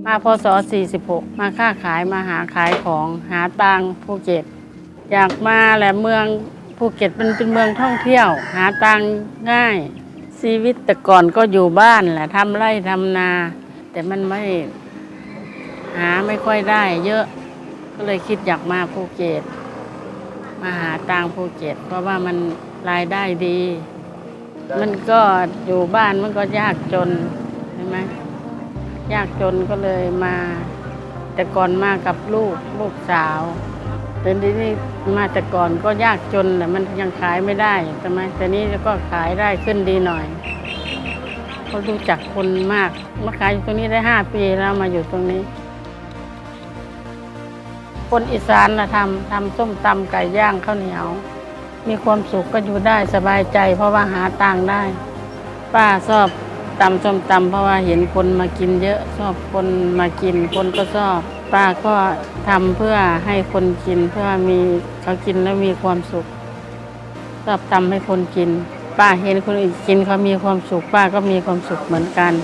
มาพศ46มาค้าขายมาหาขายของหาตังค์ภูเก็ตอยากมาแหละเมืองภูเก็ตมันเป็นเมืองท่องเที่ยวหาตังค์ง่ายชีวิตแต่ก่อนก็อยู่บ้านแหละทำไร่ทำนาแต่มันไม่ค่อยได้เยอะก็เลยคิดอยากมาภูเก็ตมาหาตังค์ภูเก็ตเพราะว่ามันรายได้ดีมันก็อยู่บ้านมันก็ยากจนใช่ไหมยากจนก็เลยมาแต่ก่อนมากับลูกสาวแต่ทีนี้มาแต่ก่อนก็ยากจนแต่มันยังขายไม่ได้ใช่ไหมแต่นี้ก็ขายได้ขึ้นดีหน่อยเขารู้จักคนมากมาขายอยู่ตรงนี้ได้5 ปีแล้วมาอยู่ตรงนี้คนอีสานนะทำส้มตำไก่ย่างข้าวเหนียวมีความสุขก็อยู่ได้สบายใจเพราะว่าหาตังค์ได้ป้าชอบตำส้มตำเพราะว่าเห็นคนมากินเยอะชอบคนมากินคนก็ชอบป้าก็ทำเพื่อให้คนกินเพื่อมีเขากินแล้วมีความสุขชอบทำให้คนกินป้าเห็นคนอื่นกินเขามีความสุขป้าก็มีความสุขเหมือนกัน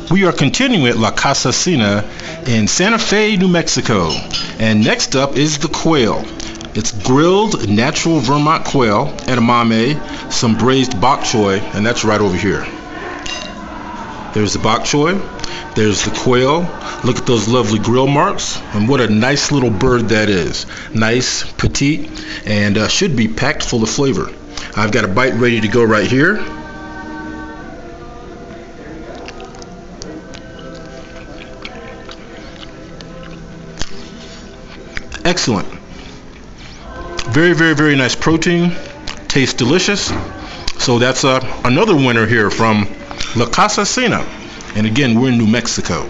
We are continuing at La Casa Cena in Santa Fe, New Mexico. And next up is the quail. It's grilled natural Vermont quail, edamame, some braised bok choy, and that's right over here. There's the bok choy. There's the quail. Look at those lovely grill marks. And what a nice little bird that is. Nice, petite, and should be packed full of flavor. I've got a bite ready to go right here. Excellent. Very, very, very nice protein. Tastes delicious. So that's another winner here from La Casa Cena. And again, we're in New Mexico.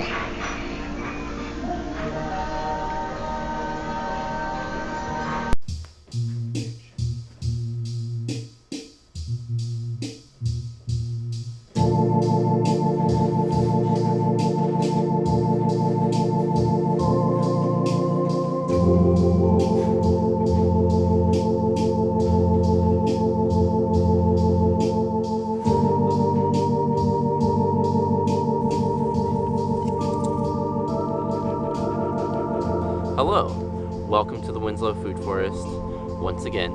Hello, welcome to the Winslow Food Forest once again.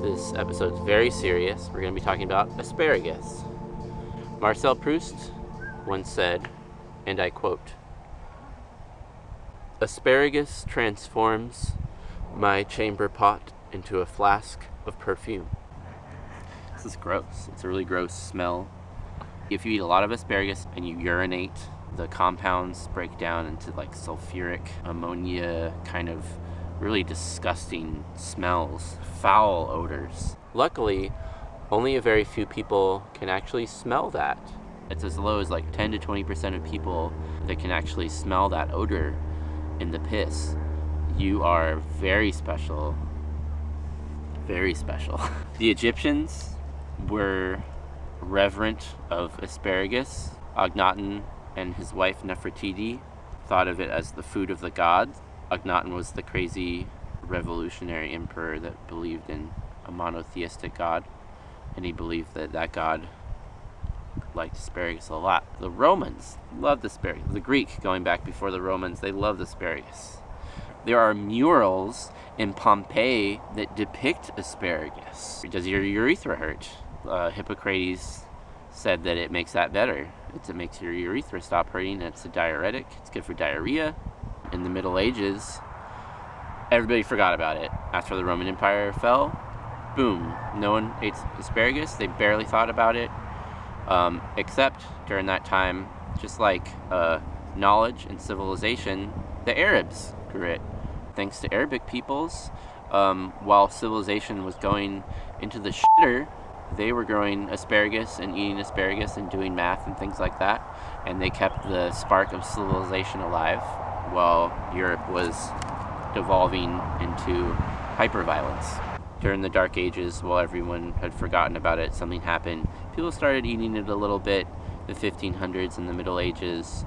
This episode is very serious. We're going to be talking about asparagus. Marcel Proust once said, and I quote, "Asparagus transforms my chamber pot into a flask of perfume." This is gross. It's a really gross smell. If you eat a lot of asparagus and you urinate, the compounds break down into like sulfuric ammonia, kind of really disgusting smells, foul odors. Luckily, only a very few people can actually smell that. It's as low as like 10 to 20% of people that can actually smell that odor in the piss. You are very special. Very special. The Egyptians were reverent of asparagus. Akhenaten and his wife Nefertiti thought of it as the food of the gods. Akhenaten was the crazy revolutionary emperor that believed in a monotheistic god, and he believed that that god liked asparagus a lot. The Romans loved asparagus. The Greek, going back before the Romans, they loved asparagus. There are murals in Pompeii that depict asparagus. Does your urethra hurt? Hippocrates said that it makes that better. It makes your urethra stop hurting. It's a diuretic. It's good for diarrhea. In the Middle Ages, everybody forgot about it. After the Roman Empire fell, boom, no one ate asparagus. They barely thought about it, except during that time, just like knowledge and civilization, the Arabs grew it. Thanks to Arabic peoples, while civilization was going into the shitter, they were growing asparagus and eating asparagus and doing math and things like that, and they kept the spark of civilization alive while Europe was devolving into hyperviolence. During the Dark Ages, while everyone had forgotten about it, something happened. People started eating it a little bit. The 1500s and the Middle Ages.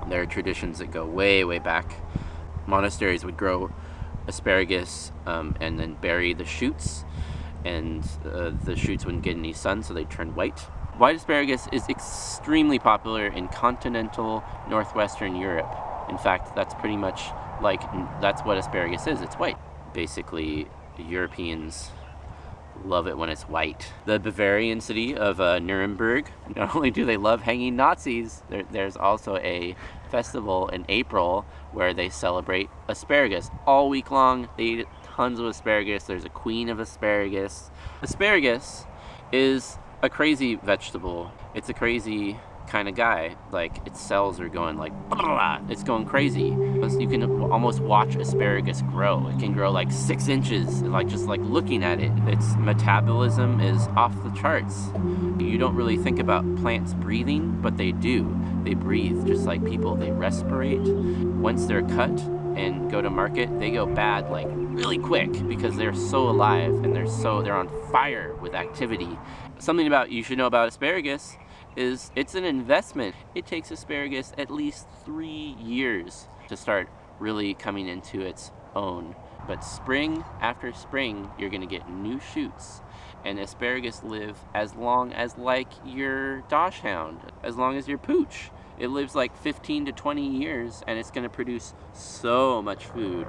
There are traditions that go way, way back. Monasteries would grow asparagus and then bury the shoots, and the shoots wouldn't get any sun, so they'd turn white. White asparagus is extremely popular in continental northwestern Europe. In fact, that's pretty much that's what asparagus is. It's white. Basically, Europeans love it when it's white. The Bavarian city of Nuremberg, not only do they love hanging Nazis, there's also a festival in April where they celebrate asparagus. All week long, they eat tons of asparagus. There's a queen of asparagus. Asparagus is a crazy vegetable. It's a crazy kind of guy. Like, its cells are going like, it's going crazy. You can almost watch asparagus grow. It can grow like 6 inches, just looking at it. Its metabolism is off the charts. You don't really think about plants breathing, but they do. They breathe just like people. They respirate. Once they're cut and go to market, they go bad like really quick because they're so alive and they're on fire with activity. Something you should know about asparagus is it's an investment. It takes asparagus at least 3 years to start really coming into its own. But spring after spring, you're gonna get new shoots. And asparagus live as long as like your dachshund, as long as your pooch. It lives like 15 to 20 years, and it's gonna produce so much food,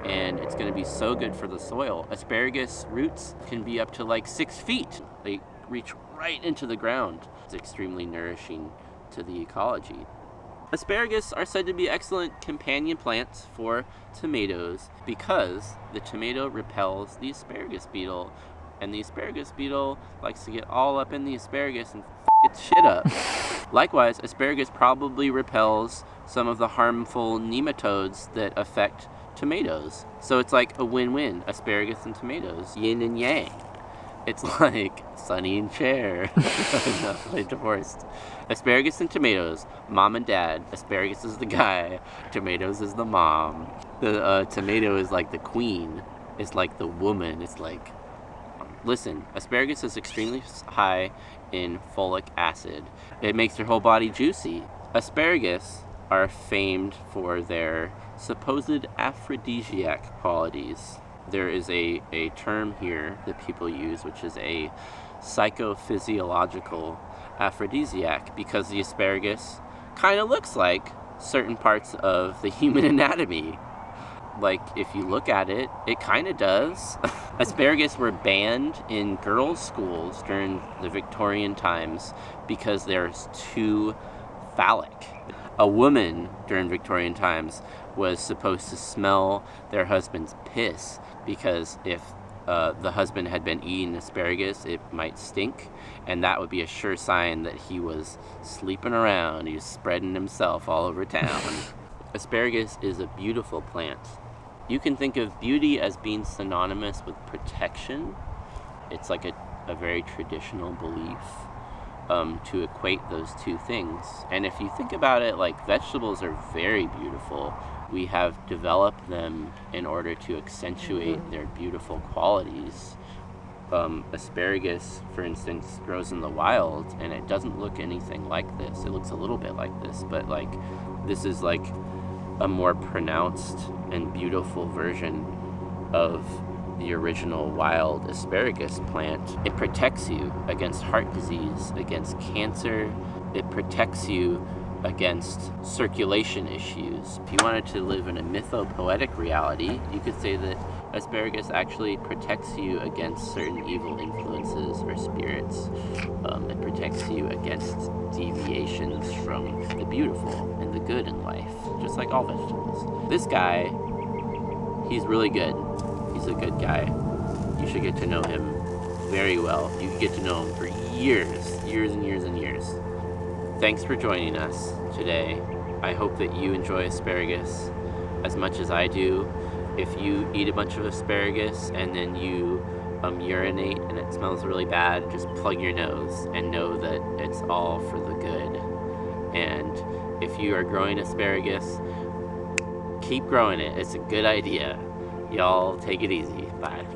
and it's gonna be so good for the soil. Asparagus roots can be up to like 6 feet. They reach right into the ground. It's extremely nourishing to the ecology. Asparagus are said to be excellent companion plants for tomatoes because the tomato repels the asparagus beetle, and the asparagus beetle likes to get all up in the asparagus and its shit up. Likewise, asparagus probably repels some of the harmful nematodes that affect tomatoes. So it's like a win-win, asparagus and tomatoes, yin and yang. It's like Sonny and Cher. No, they're divorced. Asparagus and tomatoes, mom and dad. Asparagus is the guy, tomatoes is the mom. The tomato is like the queen. It's like the woman. It's like, listen, asparagus is extremely high in folic acid. It makes your whole body juicy. Asparagus are famed for their supposed aphrodisiac qualities. There is a term here that people use, which is a psychophysiological aphrodisiac, because the asparagus kind of looks like certain parts of the human anatomy. Like, if you look at it, it kind of does. Asparagus were banned in girls' schools during the Victorian times because they're too phallic. A woman during Victorian times was supposed to smell their husband's piss because if the husband had been eating asparagus, it might stink, and that would be a sure sign that he was sleeping around. He was spreading himself all over town. Asparagus is a beautiful plant. You can think of beauty as being synonymous with protection. It's like a very traditional belief to equate those two things. And if you think about it, like, vegetables are very beautiful. We have developed them in order to accentuate their beautiful qualities. Asparagus, for instance, grows in the wild, and it doesn't look anything like this. It looks a little bit like this, but like, this is like a more pronounced and beautiful version of the original wild asparagus plant. It protects you against heart disease, against cancer. It protects you against circulation issues. If you wanted to live in a mythopoetic reality, you could say that asparagus actually protects you against certain evil influences or spirits. It protects you against deviations from the beautiful and the good in life, just like all vegetables. This guy, he's really good. He's a good guy. You should get to know him very well. You can get to know him for years and years and years. Thanks for joining us today. I hope that you enjoy asparagus as much as I do. If you eat a bunch of asparagus and then you urinate and it smells really bad, just plug your nose and know that it's all for the good. And if you are growing asparagus, keep growing it. It's a good idea. Y'all take it easy. Bye.